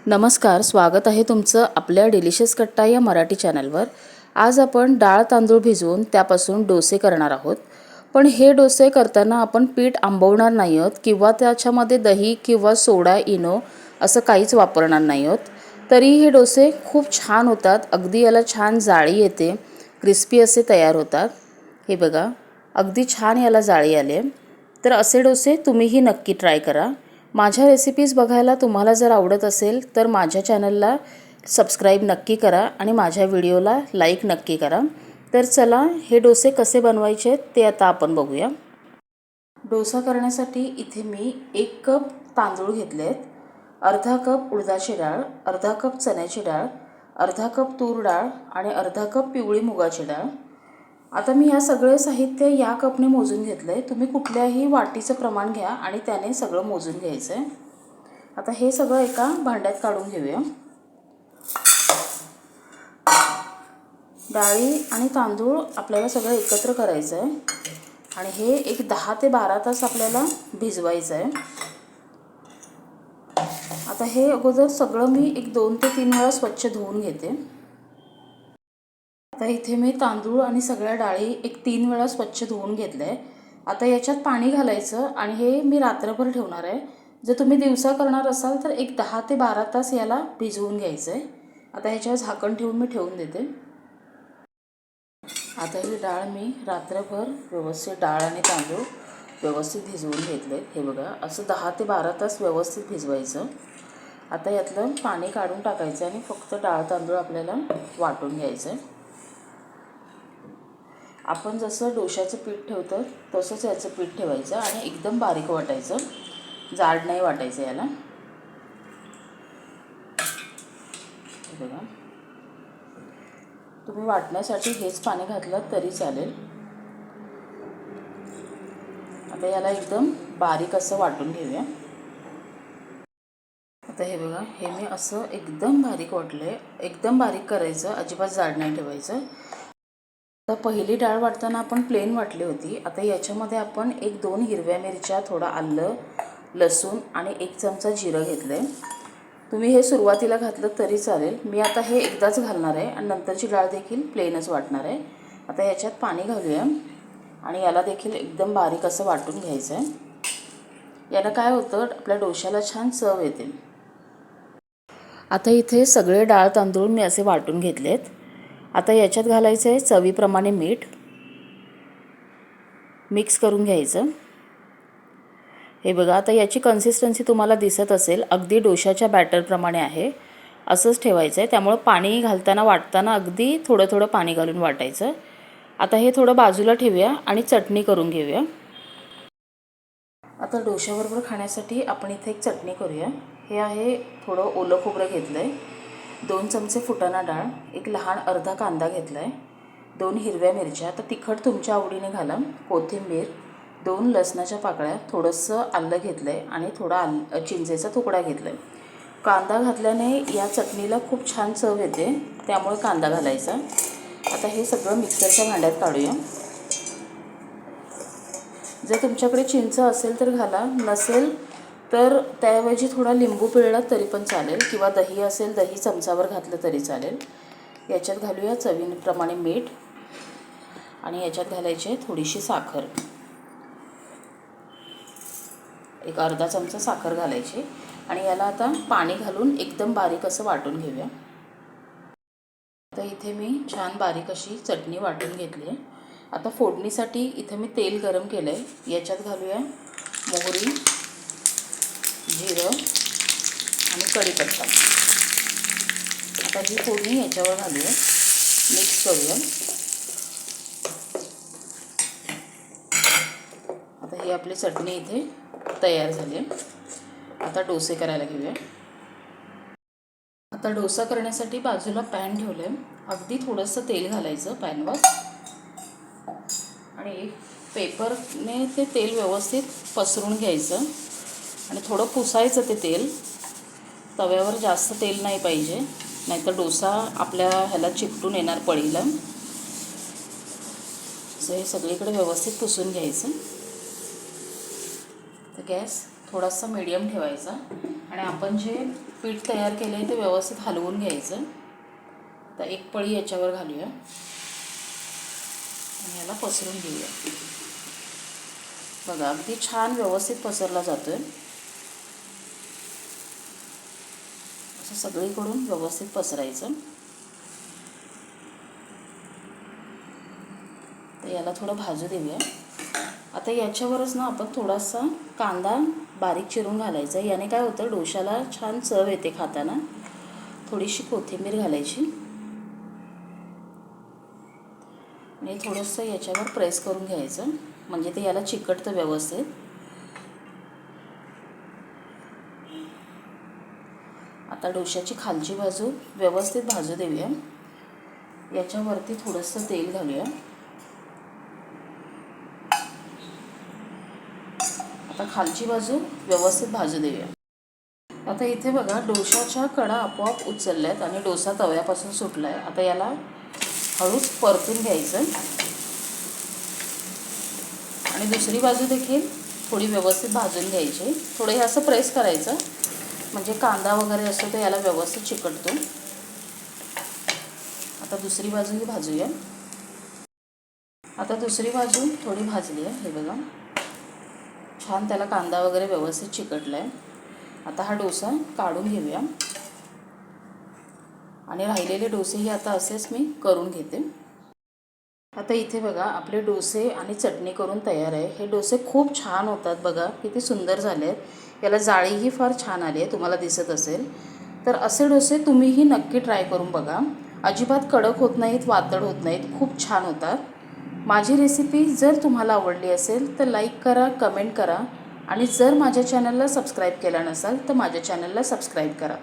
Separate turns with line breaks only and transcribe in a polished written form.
नमस्कार, स्वागत आहे तुमचं आपल्या डिलिशियस कट्टा या मराठी चॅनलवर। आज आपण डाळ तांदूळ भिजवून त्यापासून डोसे करणार आहोत। पण हे डोसे करताना आपण पीठ आंबवणार नाही आहोत किंवा त्याच्यामध्ये दही किंवा सोडा इनो असं काहीच वापरणार नाही आहोत। तरी हे डोसे खूप छान होतात, अगदी याला छान जाळी येते, क्रिस्पी असे तयार होतात। हे बघा, अगदी छान याला जाळी आले। तर असे डोसे तुम्हीही नक्की ट्राय करा। माझ्या रेसिपीज बघायला तुम्हाला जर आवडत असेल तर माझ्या चॅनलला सबस्क्राईब नक्की करा आणि माझ्या व्हिडिओला लाईक नक्की करा। तर चला हे डोसे कसे बनवायचे ते आता आपण बघूया। डोसा करण्यासाठी इथे मी 1 कप तांदूळ घेतलेत, अर्धा कप उडदाची डाळ, अर्धा कप चण्याची डाळ, अर्धा कप तूर डाळ आणि अर्धा कप पिवळी मुगाची डाळ। आता मी या सगळे साहित्य या कपने मोजून घेतले। तुम्ही कुठल्याही वाटीचं प्रमाण घ्या आणि त्याने सगळं मोजून घ्यायचं आहे। आता हे सगळं एका भांड्यात काढून घेऊया। डाळी आणि तांदूळ आपल्याला सगळं एकत्र करायचं आहे आणि हे एक 10 ते 12 तास आपल्याला भिजवायचं आहे। आता हे अगोदर सगळं मी एक 2 ते 3 वेळा स्वच्छ धुवून घेते। आता इथे मी तांदूळ आणि सगळ्या डाळी एक 3 वेळा स्वच्छ धुवून घेतले। आता याच्यात पाणी घालायचं आणि हे मी रात्रभर ठेवणार आहे। जर तुम्ही दिवसा करणार असाल तर एक 10 ते 12 तास याला भिजवून घ्यायचं आहे। आता ह्याच्यावर झाकण ठेवून मी ठेवून देते। आता ही डाळ मी रात्रभर व्यवस्थित डाळ आणि तांदूळ व्यवस्थित भिजवून घेतले। हे बघा, असं 10 ते 12 तास व्यवस्थित भिजवायचं। आता यातलं पाणी काढून टाकायचं आणि फक्त डाळ तांदूळ आपल्याला वाटून घ्यायचं आहे। आपण जसं डोशाचं पीठ ठेवतो तसंच याचं पीठ ठेवायचं आणि एकदम बारीक वाटायचं, जाड नाही वाटायचं याला। बघा, तुम्ही वाटण्यासाठी हेच पाणी घातलं तरी चालेल। आता याला एकदम बारीक असं वाटून घेऊया। आता हे बघा, हे मी असं एकदम बारीक वाटले। एकदम बारीक करायचं, अजिबात जाड नाही ठेवायचं। आता पहिली डाळ वाटताना आपण प्लेन वाटली होती। आता याच्यामध्ये आपण 1-2 हिरव्या मिरच्या, थोडा आलं, लसूण आणि 1 चमचा जिरं घेतले। तुम्ही हे सुरुवातीला घातलं तरी चालेल। मी आता हे एकदाच घालणार आहे आणि नंतरची डाळ देखील प्लेनच वाटणार आहे। आता याच्यात पाणी घालूया आणि याला देखील एकदम बारीक असं वाटून घ्यायचं आहे। याला काय होतं, आपल्या डोशाला छान चव येते। आता इथे सगळे डाळ तांदूळ मी असे वाटून घेतलेत। आता याच्यात घालायचं आहे चवीप्रमाणे मीठ, मिक्स करून घ्यायचं। हे बघा, आता याची कन्सिस्टन्सी तुम्हाला दिसत असेल, अगदी डोशाच्या बॅटरप्रमाणे आहे। असंच ठेवायचं आहे, त्यामुळे पाणी घालताना वाटताना अगदी थोडं थोडं पाणी घालून वाटायचं। आता हे थोडं बाजूला ठेवूया आणि चटणी करून घेऊया। आता डोशाबरोबर खाण्यासाठी आपण इथे एक चटणी करूया। हे आहे थोडं ओलं खोबरं घेतलं आहे, 2 चमचे फुटाणा डाळ, एक लहान अर्धा कांदा घेतला आहे, 2 हिरव्या मिरच्या, आता तिखट तुमच्या आवडीने घाला, कोथिंबीर, 2 लसणाच्या पाकळ्या, थोडंसं आलं घेतलं आहे आणि थोडा चिंचेचा तुकडा घेतला आहे। कांदा घातल्याने या चटणीला खूप छान चव येते, त्यामुळे कांदा घालायचा। आता हे सगळं मिक्सरच्या भांड्यात काढूया। जर तुमच्याकडे चिंच असेल तर घाला, नसेल तर त्याऐवजी थोडा लिंबू पिळला तरी पण चालेल किंवा दही असेल, दही चमचावर घातलं तरी चालेल। याच्यात घालूया चवीप्रमाणे मीठ आणि याच्यात घालायची थोडीशी साखर, एक अर्धा चमचा साखर घालायची आणि याला आता पाणी घालून एकदम बारीक असं वाटून घेऊया। आता इथे मी छान बारीक अशी चटणी वाटून घेतली आहे। आता फोडणीसाठी इथे मी तेल गरम केलं आहे, याच्यात घालूया मोहरी, जिरं आणि कढीपत्ता। आता ही फोडणी याच्यावर घालूया, मिक्स करूया। आता ही आपली चटणी इथे तयार झाली आहे। आता डोसे करायला घेऊया। आता डोसा करण्यासाठी बाजूला पॅन ठेवलं आहे, अगदी थोडंसं तेल घालायचं पॅनवर आणि एक पेपरने ते तेल व्यवस्थित पसरून घ्यायचं आणि थोडं पुसायचं ते तेल। तव्यावर जास्त तेल नाही पाहिजे, नाहीतर डोसा आपल्या ह्याला चिकटून येणार पळीला। असं हे सगळीकडे व्यवस्थित पुसून घ्यायचं। तर गॅस थोडासा मीडियम ठेवायचा आणि आपण जे पीठ तयार केलं आहे ते व्यवस्थित हलवून घ्यायचं. आता एक पळी याच्यावर घालूया आणि याला पसरून घेऊया. बघा अगदी छान व्यवस्थित पसरला जातोय. असं सगळीकडून व्यवस्थित पसरायचं. तर याला थोडं भाजू देऊया. आता याच्यावरच ना आपण थोडासा कांदा बारीक चिरून घालायचा. याने काय होतं, डोशाला छान चव येते खाताना. थोडीशी कोथिंबीर घालायची आणि थोडंसं याच्यावर प्रेस करून घ्यायचं, म्हणजे ते याला चिकटतं व्यवस्थित. आता डोशाची खालची बाजू व्यवस्थित भाजू देऊया. याच्यावरती थोडंसं तेल घालूया. आता खालची बाजू व्यवस्थित भाजू देऊया. आता इथे बघा डोशाच्या कडा आपोआप उचलल्यात आणि डोसा तव्यापासून सुटला आहे. आता याला हळूच परतून घ्यायचं आणि दुसरी बाजू देखील थोडी व्यवस्थित भाजून घ्यायची. थोडं हे असं प्रेस करायचं, म्हणजे कांदा वगैरे असतो तो याला व्यवस्थित चिकटतो. आता दुसरी बाजूही भाजूया. आता दुसरी बाजू थोडी भाजली आहे. हे बघा छान त्याला कांदा वगैरे व्यवस्थित चिकटला आहे. आता हा डोसा काढून घेऊया आणि राहिलेले डोसेही आता असेच मी करून घेते. आता इथे बघा आपले डोसे आणि चटणी करून तयार आहे. हे डोसे खूप छान होतात. बघा किती सुंदर झाले आहेत. याला जाळीही फार छान आली आहे, तुम्हाला दिसत असेल. तर असे डोसे तुम्हीही नक्की ट्राय करून बघा. अजिबात कडक होत नाहीत, वातड होत नाहीत, खूप छान होतात. माझी रेसिपी जर तुम्हाला आवडली असेल तर लाईक करा, कमेंट करा आणि जर माझ्या चॅनलला सबस्क्राईब केलं नसाल तर माझ्या चॅनलला सबस्क्राईब करा.